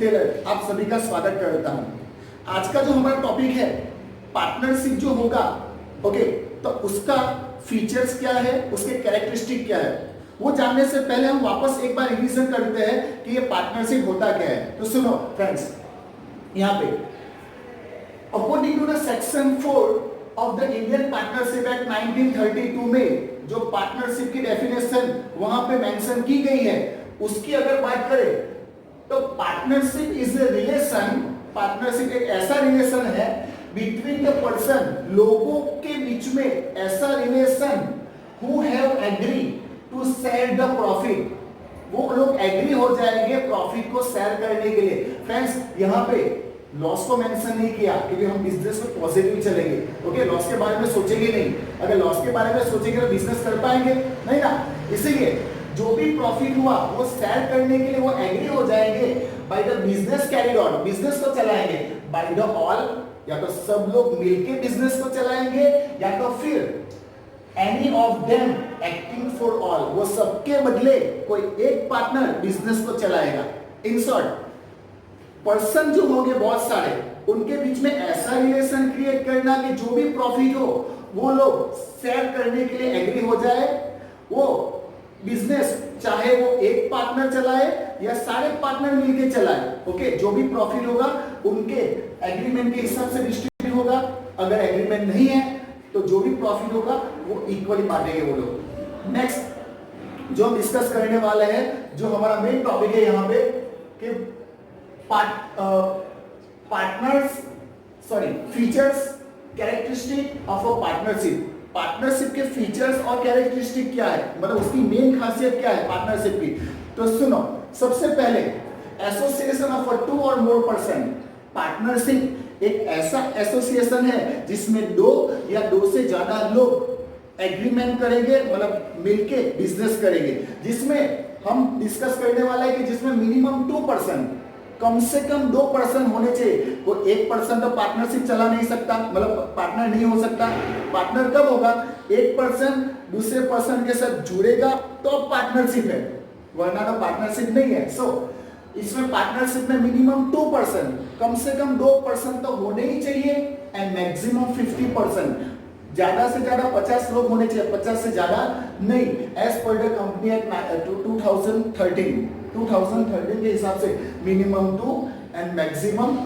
Taylor आप सभी का स्वागत करता हूं। आज का जो हमारा टॉपिक है पार्टनरशिप जो होगा, ओके, तो उसका फीचर्स क्या है, उसके कैरेक्टरिस्टिक क्या है, वो जानने से पहले हम वापस एक बार रिवीजन करते हैं कि ये पार्टनरशिप होता क्या है। तो सुनो फ्रेंड्स, यहाँ पे according to the section 4 of the Indian partnership act 1932 में जो पार्टनरशिप की डेफिनेशन वहां पे मेंशन की गई है, उसकी अगर बात करें तो partnership is a relation, partnership एक ऐसा रिलेशन है बिटवीन द पर्सन, लोगों के बीच में ऐसा relation who have agree to share the profit, वो लोग एग्री हो जाएंगे प्रॉफिट को शेयर करने के लिए। फ्रेंड्स, यहाँ पे लॉस को मेंशन नहीं किया क्योंकि हम बिजनेस में पॉजिटिव चलेंगे, ओके, लॉस के बारे में सोचेंगे नहीं। अगर लॉस के बारे में सोचेंगे तो बिजनेस कर पाएंगे नहीं ना। इसीलिए जो भी प्रॉफिट हुआ वो शेयर करने के लिए वो एग्री हो जाएंगे by the business carried on, business को चलाएंगे बाय द ऑल, या तो सब लोग मिलके बिजनेस को चलाएंगे या तो फिर any of them acting for all, वो सबके बदले कोई एक पार्टनर बिजनेस को चलाएगा। इन शॉर्ट, पर्सन जो होंगे बहुत सारे, उनके बीच में ऐसा रिलेशन क्रिएट करना कि जो भी प्रॉफिट हो वो लोग शेयर करने के लिए एग्री हो जाए। वो बिजनेस चाहे वो एक पार्टनर चलाए या सारे पार्टनर मिलके चलाए, ओके, जो भी प्रॉफिट होगा उनके एग्रीमेंट के हिसाब से डिस्ट्रीब्यूट होगा। अगर एग्रीमेंट नहीं है तो जो भी प्रॉफिट होगा वो इक्वली बांटेंगे वो लोग। नेक्स्ट जो हम डिस्कस करने वाले हैं, जो हमारा मेन टॉपिक है यहाँ पे कि features characteristic of a partnership. Partnership के फीचर्स और कैरेक्टरिस्टिक क्या है, मतलब उसकी मेन खासियत क्या है पार्टनरशिप की। तो सुनो, सबसे पहले एसोसिएशन ऑफ 2 और मोर पर्सन। पार्टनरशिप एक ऐसा एसोसिएशन है जिसमें 2 या 2 से ज्यादा लोग एग्रीमेंट करेंगे, मतलब मिलके बिजनेस करेंगे, जिसमें हम डिस्कस करने वाला है कि जिसमें मिनिमम 2 पर्सन, कम से कम 2 पर्सन होने चाहिए। कोई एक पर्सन तो पार्टनरशिप चला नहीं सकता, मतलब पार्टनर नहीं हो सकता। पार्टनर कब होगा, एक पर्सन दूसरे पर्सन के साथ जुड़ेगा तो पार्टनरशिप है, वरना तो पार्टनरशिप नहीं है। सो इसमें पार्टनरशिप में मिनिमम 2 पर्सन, कम से कम 2 पर्सन तो होने ही चाहिए, एंड मैक्सिमम 50 पर्सन, ज्यादा से ज्यादा 50 लोग होने चाहिए, 50 से ज्यादा नहीं। As per the company act 2013 के हिसाब से मिनिमम 2 एंड मैक्सिमम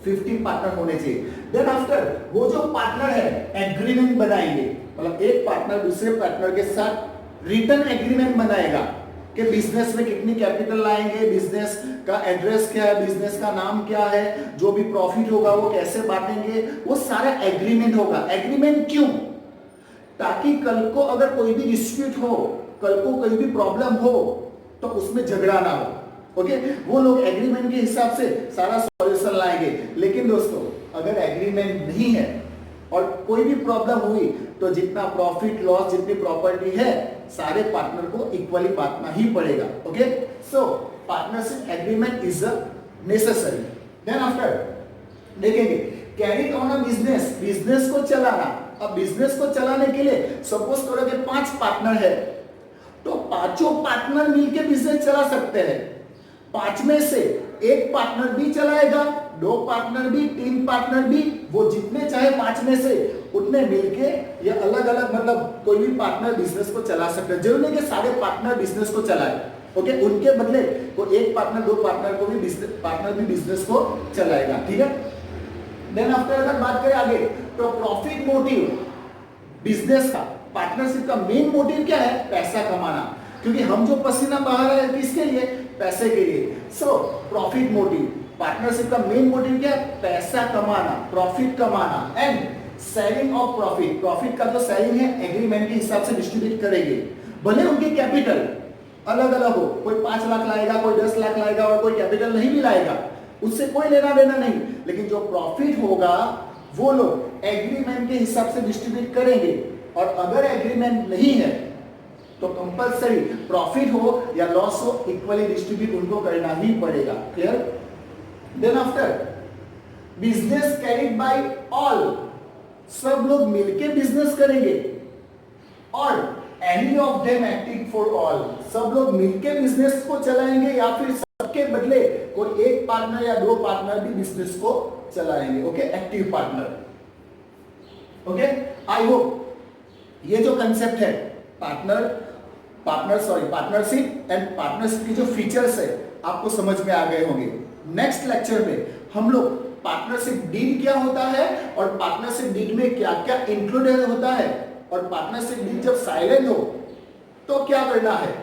50 पार्टनर होने चाहिए। देन आफ्टर वो जो पार्टनर है एग्रीमेंट बनाएंगे, मतलब एक पार्टनर दूसरे पार्टनर के साथ रिटर्न एग्रीमेंट बनाएगा कि बिजनेस में कितनी कैपिटल लाएंगे, बिजनेस का एड्रेस क्या है, बिजनेस का नाम क्या है, जो भी प्रॉफिट होगा वो कैसे बांटेंगे, वो सारा एग्रीमेंट होगा। एग्रीमेंट क्यों, ताकि कल को अगर कोई भी डिस्प्यूट हो, कल को कोई भी प्रॉब्लम हो तो उसमें झगड़ा ना हो, ओके। वो लोग एग्रीमेंट के हिसाब से सारा सॉल्यूशन लाएंगे। लेकिन दोस्तों, अगर एग्रीमेंट नहीं है और कोई भी प्रॉब्लम हुई तो जितना प्रॉफिट लॉस, जितनी प्रॉपर्टी है, सारे पार्टनर को इक्वली बांटना ही पड़ेगा, okay. So partnership agreement is necessary. Then after देखेंगे carry on a business, business को चलाना। अब बिजनेस को चलाने के लिए सपोज करो कि 5 पार्टनर है, तो पांचों पार्टनर मिलकर बिजनेस चला सकते हैं। 5 में से एक पार्टनर भी चलाएगा, 2 पार्टनर भी, 3 पार्टनर भी, वो जितने चाहे 5 में से उतने मिलके या अलग अलग, मतलब कोई भी पार्टनर बिजनेस को चला सकते हैं। जरूरी नहीं कि सारे पार्टनर बिजनेस को चलाए, ओके। उनके बदले कोई एक पार्टनर, 2 पार्टनर को भी बिजनेस को चलाएगा, ठीक है। देन आफ्टर अगर बात करें आगे, तो प्रॉफिट मोटिव बिजनेस का, पार्टनरशिप का मेन मोटिव क्या है, पैसा कमाना, क्योंकि हम जो पसीना बहा रहे हैं किसके लिए, पैसे के लिए। सो प्रॉफिट मोटिव, पार्टनरशिप का मेन मोटिव क्या है, पैसा कमाना, प्रॉफिट कमाना, and sharing of profit. Profit का जो शेयरिंग है एग्रीमेंट के हिसाब से डिस्ट्रीब्यूट करेंगे, भले उनकी कैपिटल अलग अलग हो, कोई 5 लाख लाएगा, कोई 10 लाख लाएगा और कोई कैपिटल नहीं भी लाएगा, उससे कोई लेना देना नहीं। लेकिन जो प्रॉफिट होगा वो लोग एग्रीमेंट के हिसाब से डिस्ट्रीब्यूट करेंगे, और अगर एग्रीमेंट नहीं है तो कंपलसरी प्रॉफिट हो या लॉस हो, इक्वली डिस्ट्रीब्यूट उनको करना ही पड़ेगा। Clear. Then after business carried by all, सब लोग मिलके बिजनेस करेंगे, और any of them acting for all, सब लोग मिलके बिजनेस को चलाएंगे या फिर सबके बदले कोई एक पार्टनर या दो पार्टनर भी बिजनेस को चलाएंगे। Okay, active partner. Okay, I hope ये जो कंसेप्ट है पार्टनरशिप एंड पार्टनरशिप की जो फीचर्स है आपको समझ में आ गए होंगे। नेक्स्ट लेक्चर में हम लोग पार्टनरशिप डीड क्या होता है और पार्टनरशिप डीड में क्या क्या इंक्लूडेड होता है और पार्टनरशिप डीड जब साइलेंट हो तो क्या करना है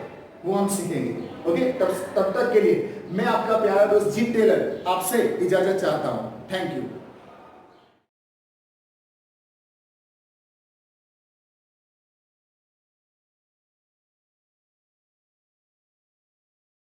वो हम सीखेंगे। ओके, तब तक के लिए मैं आपका प्यारा दोस्त जीत टेलर आपसे इजाजत चाहता हूं। Thank you.